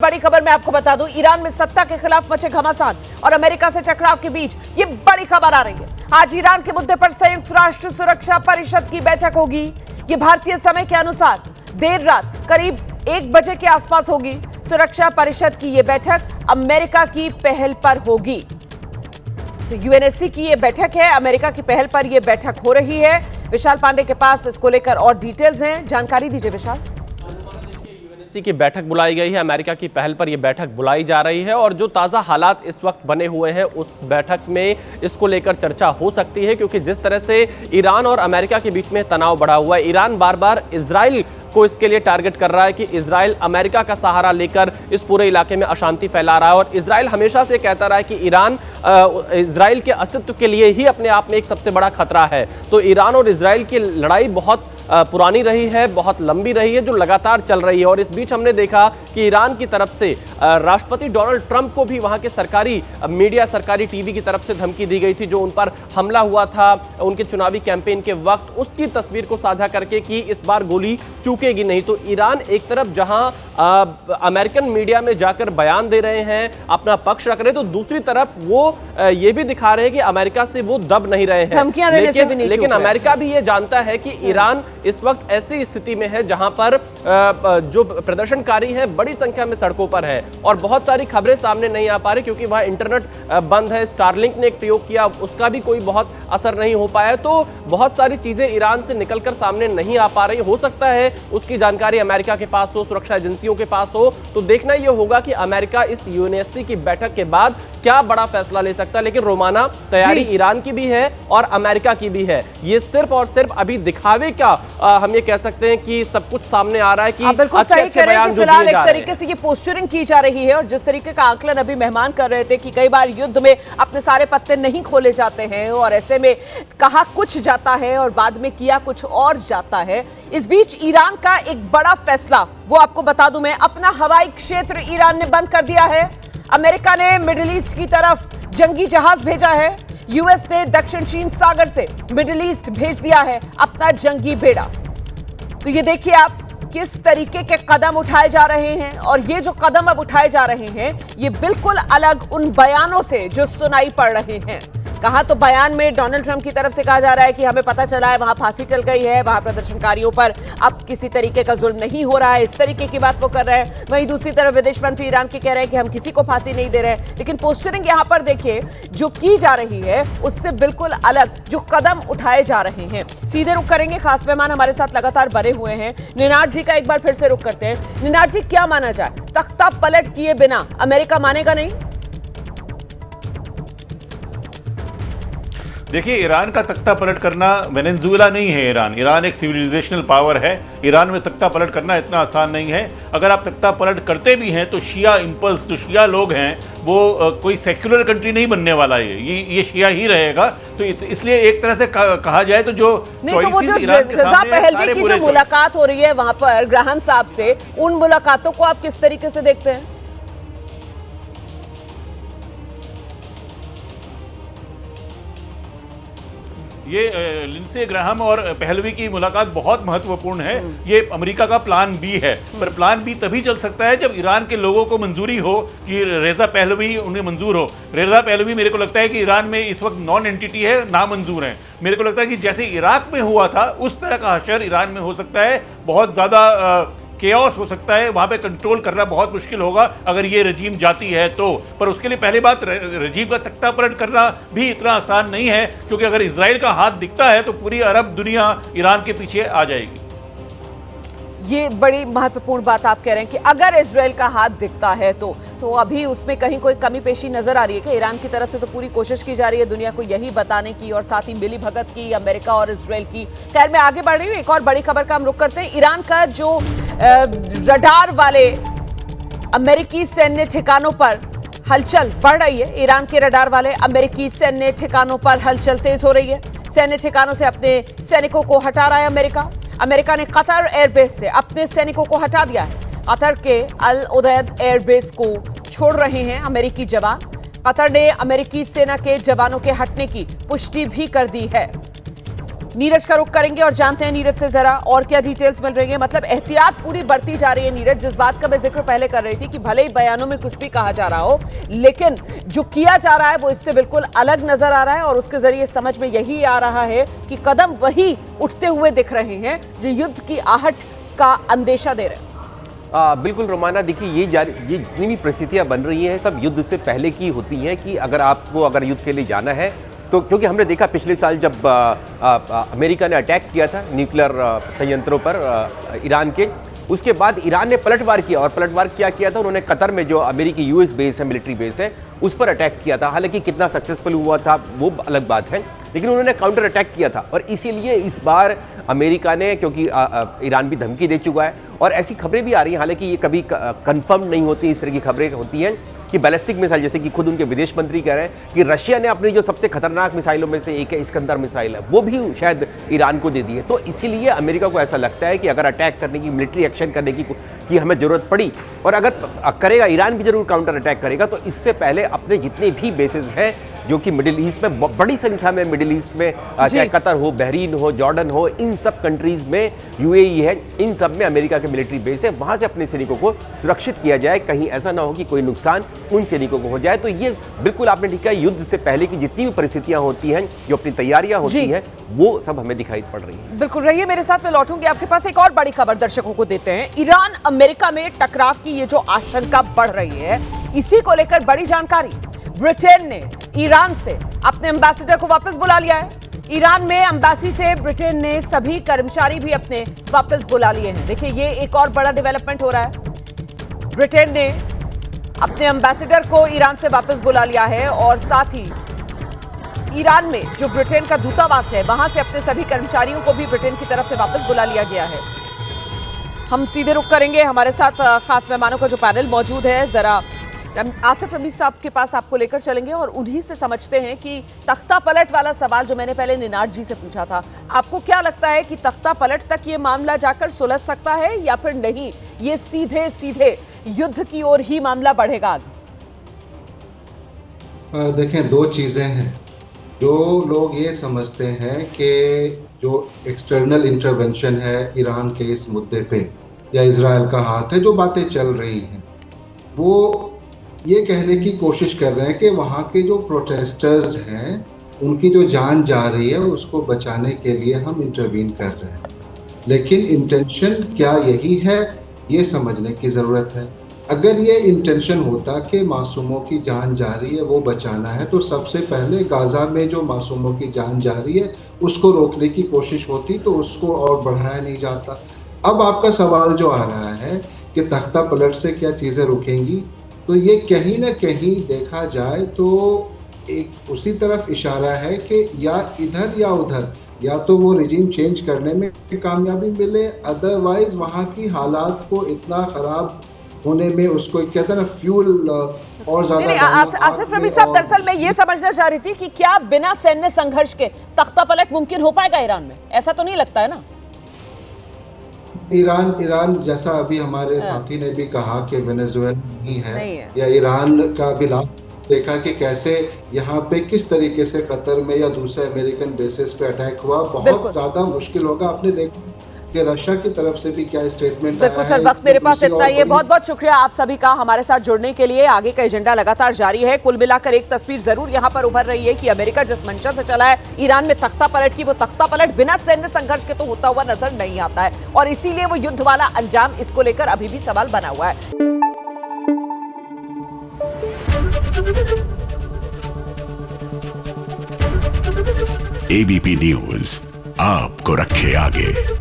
बड़ी खबर मैं आपको बता दूं, ईरान में सत्ता के खिलाफ मचे घमासान और अमेरिका से टकराव के बीच ये बड़ी खबर आ रही है। आज ईरान के मुद्दे पर संयुक्त राष्ट्र सुरक्षा परिषद की बैठक होगी। ये भारतीय समय के अनुसार देर रात करीब 1 बजे के आसपास होगी। सुरक्षा परिषद की ये बैठक अमेरिका की पहल पर होगी। तो यूएनएससी की ये बैठक है, अमेरिका की पहल पर यह बैठक हो रही है। विशाल पांडे के पास इसको लेकर और डिटेल्स हैं, जानकारी दीजिए विशाल। की बैठक बुलाई गई है, अमेरिका की पहल पर यह बैठक बुलाई जा रही है और जो ताज़ा हालात इस वक्त बने हुए हैं उस बैठक में इसको लेकर चर्चा हो सकती है, क्योंकि जिस तरह से ईरान और अमेरिका के बीच में तनाव बढ़ा हुआ है, ईरान बार बार इजराइल को इसके लिए टारगेट कर रहा है कि इजराइल अमेरिका का सहारा लेकर इस पूरे इलाके में अशांति फैला रहा है और इजराइल हमेशा से कहता रहा है कि ईरान इजराइल के अस्तित्व के लिए ही अपने आप में एक सबसे बड़ा खतरा है। तो ईरान और इजराइल की लड़ाई बहुत पुरानी रही है, बहुत लंबी रही है, जो लगातार चल रही है। और इस बीच हमने देखा कि ईरान की तरफ से राष्ट्रपति डोनाल्ड ट्रंप को भी वहां के सरकारी मीडिया, सरकारी टीवी की तरफ से धमकी दी गई थी, जो उन पर हमला हुआ था उनके चुनावी कैंपेन के वक्त, उसकी तस्वीर को साझा करके कि इस बार गोली चूकेगी नहीं। तो ईरान एक तरफ जहां अमेरिकन मीडिया में जाकर बयान दे रहे हैं, अपना पक्ष रख रहे हैं, तो दूसरी तरफ वो ये भी दिखा रहे हैं कि अमेरिका से वो दब नहीं रहे हैं। लेकिन अमेरिका भी ये जानता है कि ईरान इस वक्त ऐसी स्थिति में है जहां पर जो प्रदर्शनकारी हैं बड़ी संख्या में सड़कों पर है और बहुत सारी खबरें सामने नहीं आ पा रही, क्योंकि वहां इंटरनेट बंद है। स्टारलिंक ने एक प्रयोग किया, उसका भी कोई बहुत असर नहीं हो पाया। तो बहुत सारी चीजें ईरान से निकलकर सामने नहीं आ पा रही। हो सकता है उसकी जानकारी अमेरिका के पास हो, सुरक्षा एजेंसियों के पास हो। तो देखना यह होगा कि अमेरिका इस यूएनएससी की बैठक के बाद क्या बड़ा फैसला ले सकता है। लेकिन रोमाना, तैयारी ईरान की भी है और अमेरिका की भी है। ये सिर्फ और सिर्फ अभी दिखावे का हम ये कह सकते हैं कि सब कुछ सामने आ रहा है कि बिल्कुल सही कह रहे हैं कि फिलहाल एक तरीके से ये पोस्चरिंग की जा रही है। और जिस तरीके का आकलन अभी मेहमान कर रहे थे कि कई बार युद्ध में अपने सारे पत्ते नहीं खोले जाते हैं और ऐसे में कहा कुछ जाता है और बाद में किया कुछ और जाता है। इस बीच ईरान का एक बड़ा फैसला, वो आपको बता दूं मैं, अपना हवाई क्षेत्र ईरान ने बंद कर दिया है। अमेरिका ने मिडिल ईस्ट की तरफ जंगी जहाज भेजा है। यूएस ने दक्षिण चीन सागर से मिडिल ईस्ट भेज दिया है अपना जंगी बेड़ा। तो ये देखिए आप किस तरीके के कदम उठाए जा रहे हैं और ये जो कदम अब उठाए जा रहे हैं ये बिल्कुल अलग उन बयानों से जो सुनाई पड़ रहे हैं। कहा तो बयान में डोनाल्ड ट्रंप की तरफ से कहा जा रहा है कि हमें पता चला है वहां फांसी चल गई है, वहां प्रदर्शनकारियों पर अब किसी तरीके का जुल्म नहीं हो रहा है, इस तरीके की बात वो कर रहे हैं। वहीं दूसरी तरफ विदेश मंत्री ईरान के कह रहे हैं कि हम किसी को फांसी नहीं दे रहे हैं। लेकिन पोस्टरिंग यहां पर देखिए जो की जा रही है उससे बिल्कुल अलग जो कदम उठाए जा रहे हैं। सीधे रुख करेंगे, खास मेहमान हमारे साथ लगातार बने हुए हैं। निनाद जी का एक बार फिर से रुख करते हैं। निनाद जी, क्या माना जाए, तख्ता पलट किए बिना अमेरिका मानेगा नहीं? देखिए, ईरान का तख्ता पलट करना वेनेजुएला नहीं है। ईरान एक सिविलाइजेशनल पावर है। ईरान में तख्ता पलट करना इतना आसान नहीं है। अगर आप तख्ता पलट करते भी हैं तो शिया इंपल्स, जो शिया लोग हैं, वो कोई सेक्युलर कंट्री नहीं बनने वाला है, ये शिया ही रहेगा। तो इसलिए एक तरह से कहा जाए तो जो रज़ा पहलवी की जो मुलाकात हो रही है वहां पर ग्राहम साहब से, उन मुलाकातों को आप किस तरीके से देखते हैं? ये लिंडसे ग्राहम और पहलवी की मुलाकात बहुत महत्वपूर्ण है। ये अमेरिका का प्लान बी है, पर प्लान बी तभी चल सकता है जब ईरान के लोगों को मंजूरी हो कि रेजा पहलवी उन्हें मंजूर हो। रेजा पहलवी मेरे को लगता है कि ईरान में इस वक्त नॉन एंटिटी है, नामंजूर है। मेरे को लगता है कि जैसे इराक में हुआ था उस तरह का हशर ईरान में हो सकता है। बहुत ज़्यादा केओस हो सकता है, वहाँ पे कंट्रोल करना बहुत मुश्किल होगा अगर ये रजीम जाती है तो। पर उसके लिए पहली बात, रजीम का तख्ता पलट करना भी इतना आसान नहीं है, क्योंकि अगर इजराइल का हाथ दिखता है तो पूरी अरब दुनिया ईरान के पीछे आ जाएगी। ये बड़ी महत्वपूर्ण बात आप कह रहे हैं कि अगर इजराइल का हाथ दिखता है तो अभी उसमें कहीं कोई कमी पेशी नजर आ रही है कि ईरान की तरफ से तो पूरी कोशिश की जा रही है दुनिया को यही बताने की और साथ ही मिली भगत की अमेरिका और इजराइल की। खैर, मैं आगे बढ़ रही हूँ, एक और बड़ी खबर का हम रुख करते हैं। ईरान का जो रडार वाले अमेरिकी सैन्य ठिकानों पर हलचल बढ़ रही है। ईरान के रडार वाले अमेरिकी सैन्य ठिकानों पर हलचल तेज हो रही है। सैन्य ठिकानों से अपने सैनिकों को हटा रहा है अमेरिका ने कतर एयरबेस से अपने सैनिकों को हटा दिया है। कतर के अल उदैद एयरबेस को छोड़ रहे हैं अमेरिकी जवान। कतर ने अमेरिकी सेना के जवानों के हटने की पुष्टि भी कर दी है। नीरज का रुख करेंगे और जानते हैं नीरज से जरा और क्या डिटेल्स मिल रही है। मतलब एहतियात पूरी बढ़ती जा रही है नीरज, जिस बात का मैं जिक्र पहले कर रही थी कि भले ही बयानों में कुछ भी कहा जा रहा हो, लेकिन जो किया जा रहा है वो इससे बिल्कुल अलग नजर आ रहा है और उसके जरिए समझ में यही आ रहा है कि कदम वही उठते हुए दिख रहे हैं जो युद्ध की आहट का अंदेशा दे रहे हैं। बिल्कुल रोमाना, देखिए ये जितनी भी परिस्थितियां बन रही हैं सब युद्ध से पहले की होती हैं कि अगर युद्ध के लिए जाना है तो, क्योंकि हमने देखा पिछले साल जब अमेरिका ने अटैक किया था न्यूक्लियर संयंत्रों पर ईरान के, उसके बाद ईरान ने पलटवार किया। और पलटवार क्या किया था, उन्होंने कतर में जो अमेरिकी यूएस बेस है, मिलिट्री बेस है, उस पर अटैक किया था। हालांकि कितना सक्सेसफुल हुआ था वो अलग बात है, लेकिन उन्होंने काउंटर अटैक किया था। और इसीलिए इस बार अमेरिका ने, क्योंकि ईरान भी धमकी दे चुका है और ऐसी खबरें भी आ रही हैं, हालांकि ये कभी कंफर्म नहीं होती, इस तरह की खबरें होती हैं कि बैलिस्टिक मिसाइल, जैसे कि खुद उनके विदेश मंत्री कह रहे हैं कि रशिया ने अपनी जो सबसे खतरनाक मिसाइलों में से एक है इस्कंदर मिसाइल है, वो भी शायद ईरान को दे दी है। तो इसीलिए अमेरिका को ऐसा लगता है कि अगर अटैक करने की, मिलिट्री एक्शन करने की हमें जरूरत पड़ी, और अगर करेगा ईरान भी जरूर काउंटर अटैक करेगा, तो इससे पहले अपने जितने भी बेसेस हैं जो कि मिडिल ईस्ट में, बड़ी संख्या में मिडिल ईस्ट में, चाहे कतर हो, बहरीन हो, जॉर्डन हो, इन सब कंट्रीज में, यूएई है, इन सब में अमेरिका के मिलिट्री बेस है, वहां से अपने सैनिकों को सुरक्षित किया जाए, कहीं ऐसा ना हो कि कोई नुकसान उन सैनिकों को हो जाए। तो ये बिल्कुल आपने ठीक है, युद्ध से पहले की जितनी भी परिस्थितियां होती हैं, जो अपनी तैयारियां होती हैं, वो सब हमें दिखाई पड़ रही है। बिल्कुल रहिए मेरे साथ, मैं लौटूंगी आपके पास। एक और बड़ी खबर दर्शकों को देते हैं। ईरान अमेरिका में टकराव की ये जो आशंका बढ़ रही है, इसी को लेकर बड़ी जानकारी। ब्रिटेन ने ईरान से अपने एम्बेसडर को वापस बुला लिया है। ईरान में एम्बेसी से ब्रिटेन ने सभी कर्मचारी भी अपने वापस बुला लिए हैं। देखिए, ये एक और बड़ा डेवलपमेंट हो रहा है। ब्रिटेन ने अपने एम्बेसडर को ईरान से वापस बुला लिया है और साथ ही ईरान में जो ब्रिटेन का दूतावास है, वहां से अपने सभी कर्मचारियों को भी ब्रिटेन की तरफ से वापस बुला लिया गया है। हम सीधे रुख करेंगे, हमारे साथ खास मेहमानों का जो पैनल मौजूद है, जरा आसिफ रमीज साहब के पास आपको लेकर चलेंगे और उन्हीं से समझते हैं कि तख्ता पलट वाला सवाल जो मैंने पहले निनाद जी से पूछा था, आपको क्या लगता है कि तख्ता पलट तक ये मामला जाकर सुलझ सकता है या फिर नहीं, ये सीधे सीधे युद्ध की ओर ही मामला बढ़ेगा आगे? देखें, दो चीजें हैं। जो लोग ये समझते हैं कि जो एक्सटर्नल इंटरवेंशन है ईरान के इस मुद्दे पे या इजराइल का हाथ है, जो बातें चल रही हैं, वो ये कहने की कोशिश कर रहे हैं कि वहाँ के जो प्रोटेस्टर्स हैं उनकी जो जान जा रही है उसको बचाने के लिए हम इंटरवीन कर रहे हैं। लेकिन इंटेंशन क्या यही है, ये समझने की ज़रूरत है। अगर ये इंटेंशन होता कि मासूमों की जान जा रही है वो बचाना है, तो सबसे पहले गाज़ा में जो मासूमों की जान जा रही है उसको रोकने की कोशिश होती, तो उसको और बढ़ाया नहीं जाता। अब आपका सवाल जो आ रहा है कि तख्ता पलट से क्या चीज़ें रुकेंगी, तो ये कहीं ना कहीं देखा जाए तो एक उसी तरफ इशारा है कि या इधर या उधर, या तो वो रिजीम चेंज करने में कामयाबी मिले, अदरवाइज वहाँ की हालात को इतना खराब होने में उसको कहते हैं ना फ्यूल और ज्यादा। आसिफ रमीज साहब, दरअसल मैं ये समझना चाह रही थी कि क्या बिना सैन्य संघर्ष के तख्ता पलट मुमकिन हो पाएगा ईरान में? ऐसा तो नहीं लगता है ना। ईरान जैसा अभी हमारे साथी ने भी कहा कि वेनेजुएला नहीं है, या ईरान का भी देखा कि कैसे यहाँ पे किस तरीके से कतर में या दूसरे अमेरिकन बेसिस पे अटैक हुआ, बहुत ज्यादा मुश्किल होगा। आपने देखा कि रशिया की तरफ से भी क्या स्टेटमेंट। बिल्कुल सर, वक्त मेरे पास इतना ही है। बहुत बहुत शुक्रिया आप सभी का हमारे साथ जुड़ने के लिए। आगे का एजेंडा लगातार जारी है। कुल मिलाकर एक तस्वीर जरूर यहाँ पर उभर रही है कि अमेरिका जिस मंशा से चला है ईरान में तख्ता पलट की, वो तख्ता पलट बिना सैन्य संघर्ष के तो होता हुआ नजर नहीं आता है, और इसीलिए वो युद्ध वाला अंजाम, इसको लेकर अभी भी सवाल बना हुआ है। एबीपी न्यूज आपको रखे आगे।